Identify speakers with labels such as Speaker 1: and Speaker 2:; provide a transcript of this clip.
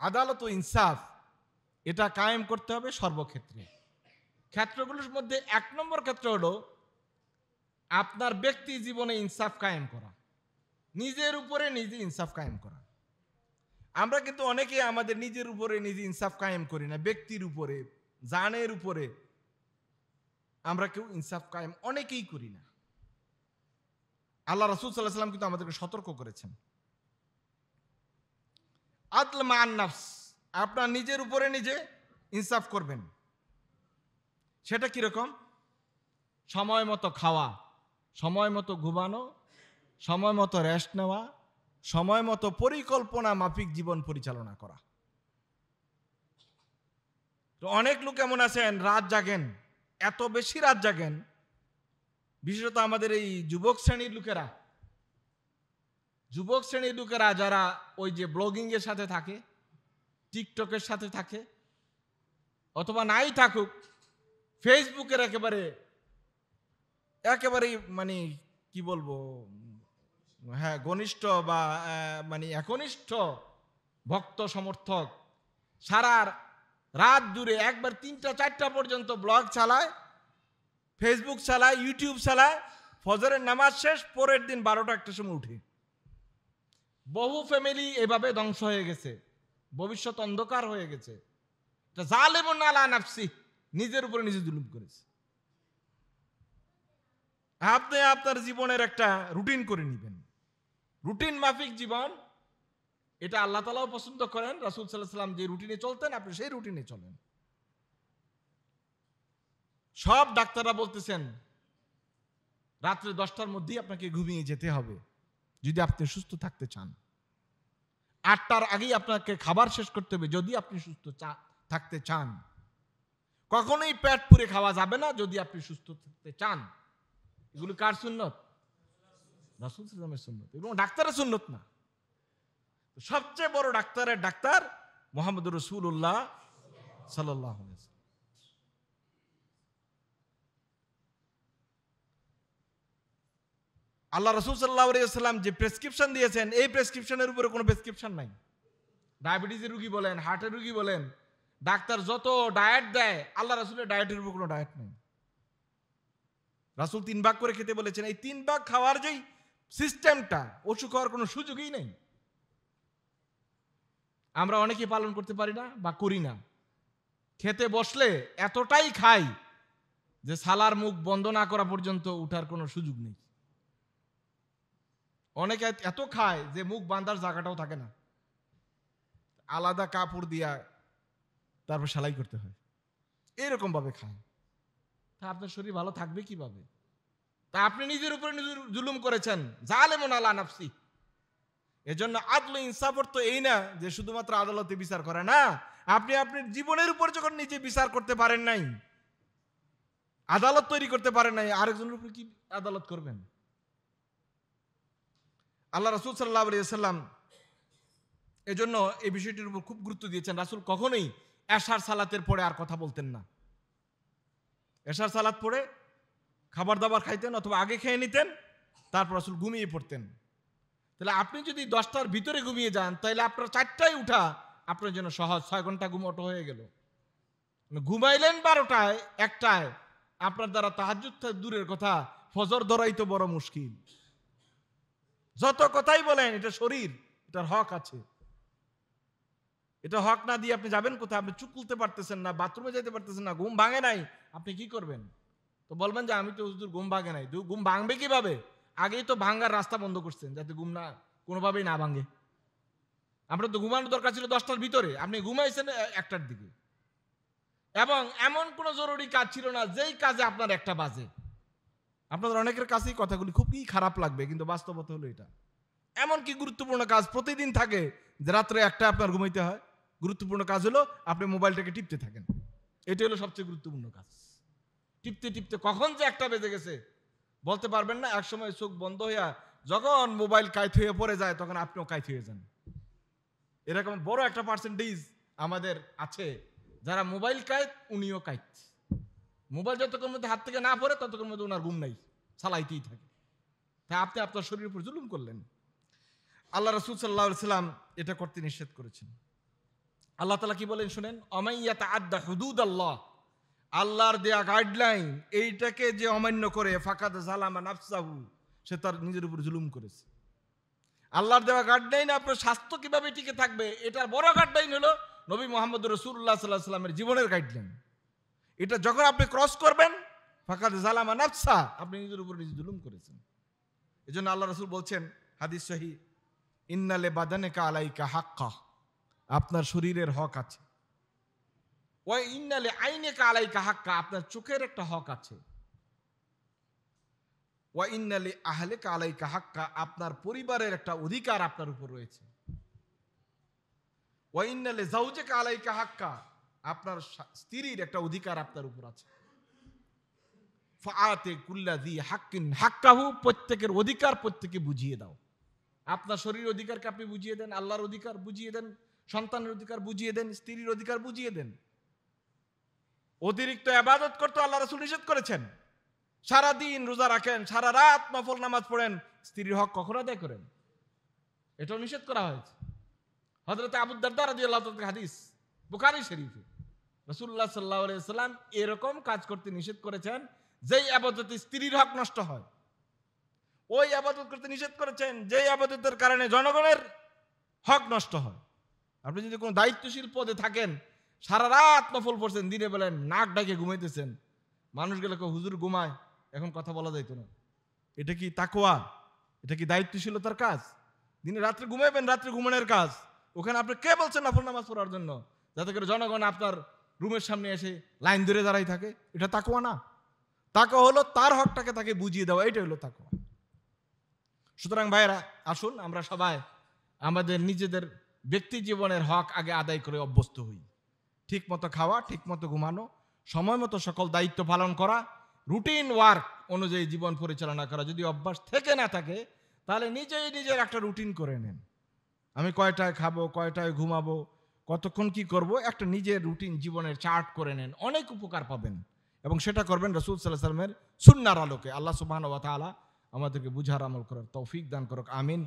Speaker 1: আদালত ও ইনসাফ এটা কায়েম করতে হবে সর্বক্ষেত্রে। ক্ষেত্রগুলোর মধ্যে 1 নম্বর ক্ষেত্র হলো আপনার ব্যক্তি জীবনে ইনসাফ কায়েম করা, নিজের উপরে নিজে ইনসাফ কায়েম করা। আমরা কিন্তু অনেকে আমাদের নিজের উপরে নিজে ইনসাফ কায়েম করি না, ব্যক্তির উপরে, জানের উপরে আমরা কেউ ইনসাফ কায়েম অনেকেই করি না। আল্লাহ রাসূল সাল্লাল্লাহু আলাইহি ওয়াসাল্লাম কিন্তু আমাদেরকে সতর্ক করেছেন, আদল মান নাফস, আপনার নিজের উপরে নিজে ইনসাফ করবেন। সেটা কিরকম? সময় মতো খাওয়া, সময় মতো ঘুমানো, সময় মতো রেস্ট নেওয়া, সময় মতো পরিকল্পনা মাফিক জীবন পরিচালনা করা। তো অনেক লোক এমন আছেন রাত জাগেন, এত বেশি রাত জাগেন, বিশেষত আমাদের এই যুবক শ্রেণীর লোকেরা যারা ওই যে ব্লগিং এর সাথে থাকে, টিকটকের সাথে থাকে, অথবা নাই থাকুক ফেসবুকের একেবারে মানে কি বলবো, হ্যাঁ ঘনিষ্ঠ বা মানে একনিষ্ঠ ভক্ত সমর্থক, সারা রাত জুড়ে একবার 3টা 4টা পর্যন্ত ব্লগ চালায়, ফেসবুক চালায়, ইউটিউব চালায়, ফজরের নামাজ শেষ পরের দিন 12টা 1টার সময় উঠে। বহু ফ্যামিলি এভাবে ধ্বংস হয়ে গেছে, ভবিষ্যৎ অন্ধকার হয়ে গেছে। জালিমুন আলা নাফসি, নিজের উপরে নিজে জুলুম করেছে। আপনি আপনার জীবনের একটা রুটিন করে নেবেন, রুটিন মাফিক জীবন, এটা আল্লাহ তাআলাও পছন্দ করেন। রাসূল সাল্লাল্লাহু আলাইহি ওয়াসাল্লাম যে রুটিনে চলতেন আপনি সেই রুটিনে চলেন। সব ডাক্তাররা বলতেছেন রাত্রে 10টার মধ্যেই আপনাকে ঘুমিয়ে যেতে হবে যদি আপনি সুস্থ থাকতে চান। 8টার আগেই আপনাকে খাবার শেষ করতে হবে যদি আপনি সুস্থ থাকতে চান। কখনোই পেট পুরে খাওয়া যাবে না যদি আপনি সুস্থ থাকতে চান। এগুলো কার সুন্নত? রাসূল সাল্লাল্লাহু আলাইহি ওয়াসাল্লামের সুন্নত, এবং ডাক্তারের সুন্নত না। সবচেয়ে বড় ডাক্তারের ডাক্তার মুহাম্মদুর রাসূলুল্লাহ সাল্লাল্লাহু আলাইহি ওয়াসাল্লাম। আল্লাহ রাসূল সাল্লাল্লাহু আলাইহি ওয়াসাল্লাম যে প্রেসক্রিপশন দিয়েছেন, এই প্রেসক্রিপশনের উপরে কোনো প্রেসক্রিপশন নাই। ডায়াবেটিসের রোগী বলেন, হার্টের রোগী বলেন, ডাক্তার যত ডায়েট দেয়, আল্লাহ রাসূলের ডায়েটের উপর কোনো ডায়েট নেই। রাসূল 3 ভাগ করে খেতে বলেছেন, এই 3 ভাগ খাওয়ার যেই সিস্টেমটা, অসুখ হওয়ার কোনো সুযোগই নেই। আমরা অনেকে পালন করতে পারি না বা করি না। খেতে বসলে এতটাই খাই যে সালার মুখ বন্ধ না করা পর্যন্ত উঠার কোনো সুযোগ নেই। অনেকে এত খায় যে মুখ বাঁধার জায়গাটাও থাকে না, আলাদা কাপড় দিয়া তারপর সেলাই করতে হয়, এরকম ভাবে খায়। তা আপনার শরীর ভালো থাকবে কিভাবে? তা আপনি নিজের উপরে নিজের জুলুম করেছেন, জালেমুন আলা নাফসি। এজন্য আদল ইনসাফ তো এই না যে শুধুমাত্র আদালতে বিচার করে না, আপনি আপনার জীবনের উপর যখন নিজে বিচার করতে পারেন নাই, আদালত তৈরি করতে পারেন নাই, আরেকজনের উপর কি আদালত করবেন? আল্লাহ রাসূল সাল্লাল্লাহু আলাইহি ওয়াসাল্লাম এজন্য এই বিষয়টির উপর খুব গুরুত্ব দিয়েছেন। রাসূল কখনোই এশার সালাতের পরে আর কথা বলতেন না। এশার সালাত পড়ে খাবার দাবার খাইতেন অথবা আগে খেয়ে নিতেন, তারপর রাসূল ঘুমিয়ে পড়তেন। তাহলে আপনি যদি 10টার ভিতরে ঘুমিয়ে যান, তাহলে আপনার 4টায় উঠা আপনার জন্য সহজ, 6 ঘন্টা ঘুম অটো হয়ে গেল। ঘুমাইলেন 12টায় 1টায়, আপনার দ্বারা তাহাজ্জুদ দূরের কথা, ফজর ধরাই তো বড় মুশকিল। যত কথাই বলেন এটা শরীর, এটার হক আছে, এটা হক না দিয়ে আপনি যাবেন কোথায়? আপনি চুপ খুলতে পারতেছেন না, বাথরুমে যেতে পারতেছেন না, ঘুম ভাঙে নাই, আপনি কি করবেন? তো বলবেন যে আমি তো হুজুর ঘুম ভাঙে নাই। ঘুম ভাঙবে কিভাবে? আগেই তো ভাঙার রাস্তা বন্ধ করছেন যাতে ঘুম না কোনোভাবেই না ভাঙে। আপনার তো ঘুমানোর দরকার ছিল 10টার ভিতরে, আপনি ঘুমাইছেন 1টার দিকে, এবং এমন কোনো জরুরি কাজ ছিল না যেই কাজে আপনার 1টা বাজে। আপনাদের অনেকের কাছেই কথাগুলি খুবই খারাপ লাগবে, কিন্তু বাস্তবতা হলো এটা। এমন কি গুরুত্বপূর্ণ কাজ প্রতিদিন থাকে যে রাত্রে 1টা আপনার ঘুমাইতে হয়? গুরুত্বপূর্ণ কাজ হলো আপনি মোবাইলটাকে টিপতে থাকেন, এটা হলো সবচেয়ে গুরুত্বপূর্ণ কাজ। টিপতে টিপতে কখন যে 1টা বেজে গেছে বলতে পারবেন না। একসময় চোখ বন্ধ হইয়া যখন মোবাইল কাইত হয়ে পড়ে যায়, তখন আপনিও কাইত হয়ে যান। এরকম বড় একটা পার্সেন্টেজ আমাদের আছে যারা মোবাইল কাইত, উনিও কাইত। মোবাইল যতক্ষণ মধ্যে হাত থেকে না পড়ে ততক্ষণ মধ্যে ওনার ঘুম নাই, চালাইতেই থাকে। তাই আপনি আপনার শরীরের উপর জুলুম করলেন। আল্লাহ রাসূল সাল্লাল্লাহু আলাইহি ওয়াসাল্লাম এটা করতে নিষেধ করেছেন। আল্লাহ তাআলা কি বলেন শুনেন, অমাইয়াতা আদ্দা হুদুদ আল্লাহ, আল্লাহর দেয়া গাইডলাইন এইটাকে যে অমান্য করে ফাকাদ জালামা নাফসাহু, সে তার নিজের উপর জুলুম করেছে। আল্লাহর দেওয়া গাইডলাইন আপনার স্বাস্থ্য কিভাবে টিকে থাকবে, এটার বড় গাইডলাইন হলো নবী মুহাম্মদ রাসূলুল্লাহ সাল্লাল্লাহু আলাইহি সাল্লামের জীবনের গাইডলাইন। এটা যখন আপনি ক্রস করবেন, ফাকাদ জালামা নাফসা, আপনি নিজের উপর নিজে জুলুম করেছেন। এজন্য আল্লাহ রাসূল বলছেন হাদিস সহিহ, ইন্নালে বাদানিকা আলাইকা হাক্কা, আপনার শরীরের হক আছে। ওয়া ইন্নালে আইনিকা আলাইকা হাক্কা, আপনার চোখের একটা হক আছে। ওয়া ইন্নালি আহলিকা আলাইকা হাক্কা, আপনার পরিবারের একটা অধিকার আপনার উপর রয়েছে। ওয়া ইন্নালি যাওজিকা আলাইকা হাক্কা, আপনার স্ত্রীর একটা অধিকার আপনার উপর আছে। ফাআতি কুল্লাযী হাক্কিন হাক্কাহু, প্রত্যেকের অধিকার প্রত্যেককে বুঝিয়ে দাও। আপনার শরীরের অধিকারকে আপনি বুঝিয়ে দেন, আল্লাহর অধিকার বুঝিয়ে দেন, সন্তানের অধিকার বুঝিয়ে দেন, স্ত্রীর অধিকার বুঝিয়ে দেন। অতিরিক্ত ইবাদত করতে আল্লাহ রাসূল নিষেধ করেছেন। সারা দিন রোজা রাখেন, সারা রাত নফল নামাজ পড়েন, স্ত্রীর হক কখন আদায় করেন, এটাও নিষেধ করা হয়েছে। হযরত আবু দারদা রাদিয়াল্লাহু তাআলা হাদিস বুখারী শরীফে, রাসূলুল্লাহ সাল্লাল্লাহু আলাইহি ওয়াসাল্লাম এরকম কাজ করতে নিষেধ করেছেন যেই ইবাদতে স্ত্রীর হক নষ্ট হয়। ওই ইবাদত করতে নিষেধ করেছেন যেই ইবাদতের কারণে জনগণের হক নষ্ট হয়। আপনি যদি কোনো দায়িত্বশীল পদে থাকেন, সারা রাত নফল পড়ছেন, দিনে বেলায় নাক ডাকে ঘুমাইতেছেন, মানুষগুলোকে হুজুর ঘুমায়, এখন কথা বলা যাইতো না, এটা কি তাকওয়া? এটা কি দায়িত্বশীলতার কাজ? দিনে রাত্রে ঘুমাইবেন, রাত্রে ঘুমানোর কাজ। ওখানে আপনি কে বলছেন নফল নামাজ পড়ার জন্য, যাতে করে জনগণ আপনার রুমের সামনে এসে লাইন ধরে দাঁড়াই থাকে? এটা তাকওয়া না। তাকওয়া হলো তার হকটাকে তাকে বুঝিয়ে দেওয়া, এটাই হলো তাকওয়া। সুতরাং ভাইরা, আসুন আমরা সবাই আমাদের নিজেদের ব্যক্তি জীবনের হক আগে আদায় করে অভ্যস্ত হই। ঠিক মতো খাওয়া, ঠিক মতো ঘুমানো, সময় মতো সকল দায়িত্ব পালন করা, রুটিন ওয়ার্ক অনুযায়ী জীবন পরিচালনা করা। যদি অভ্যাস থেকে না থাকে, তাহলে নিজেই নিজের একটা রুটিন করে নেন। আমি কয়টায় খাবো, কয়টায় ঘুমাবো, কতক্ষণ কি করব, একটা নিজের রুটিন জীবনের চার্ট করে নেন, অনেক উপকার পাবেন। এবং সেটা করবেন রাসূল সাল্লাল্লাহু আলাইহি ওয়াসাল্লামের সুন্নাহর আলোকে। আল্লাহ সুবহানাহু ওয়া তাআলা আমাদেরকে বুঝার আমল করার তৌফিক দান করুক, আমিন।